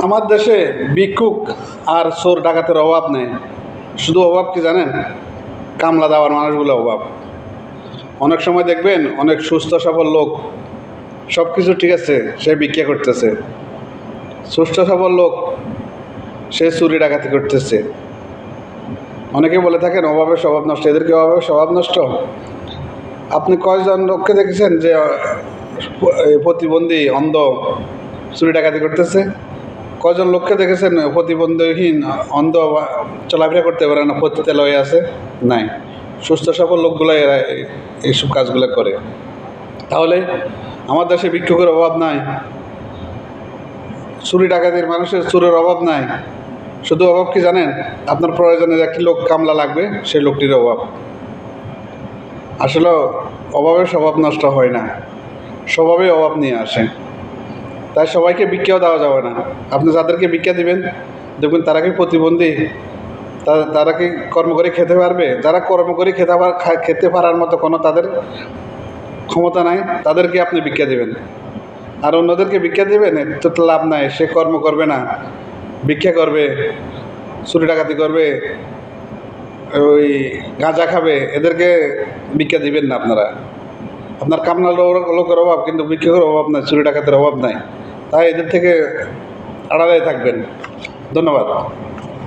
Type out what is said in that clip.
আমার দেশে ভিক্ষুক আর চোর ডাকাতের অভাব নেই। শুধু অভাব কি জানেন? কামলা দেওয়ার মানুষগুলো অভাব। অনেক সময় দেখবেন অনেক সুস্থ সবল লোক, সব কিছু ঠিক আছে, সে ভিক্ষা করতেছে। সুস্থ সবল লোক, সে চুরি ডাকাতি করতেছে। অনেকে বলে থাকেন অভাবের স্বভাব নষ্ট, এদেরকে অভাবের স্বভাব নষ্ট। আপনি কয়জন লোককে দেখেছেন যে প্রতিবন্ধী অন্ধ চুরি ডাকাতি করতেছে? কয়জন লোককে দেখেছেন প্রতিবন্ধীহীন অন্ধ চলাফেরা করতে পারে না, পতিতালয়ে আছে? নাই। সুস্থ সবল লোকগুলো এরা এইসব কাজগুলো করে। তাহলে আমার দেশে ভিক্ষুকের অভাব নাই, চুরি ডাকাতির মানুষের চুরের অভাব নাই। শুধু অভাব কি জানেন? আপনার প্রয়োজনের একটি লোক কামলা লাগবে, সেই লোকটির অভাব। আসলে অভাবের স্বভাব নষ্ট হয় না, স্বভাবে অভাব নিয়ে আসে। তাই সবাইকে ভিক্ষাও দেওয়া যাবে না। আপনি যাদেরকে ভিক্ষা দিবেন দেখবেন তারা কি প্রতিবন্ধী? তারা কি কর্ম করে খেতে পারবে? যারা কর্ম করে খেতে পারার মতো কোনো তাদের ক্ষমতা নাই, তাদেরকে আপনি ভিক্ষা দেবেন। আর অন্যদেরকে ভিক্ষা দেবেন, এতে তো লাভ নাই। সে কর্ম করবে না, ভিক্ষা করবে, চুরি ডাকাতি করবে, ওই গাঁজা খাবে। এদেরকে ভিক্ষা দিবেন না আপনারা। আপনার কামলা লোকের অভাব, কিন্তু ভিক্ষুকের অভাব নাই, চুরি ডাকাতের অভাব নাই। তাই এদের থেকে আড়ালে থাকবেন। ধন্যবাদ।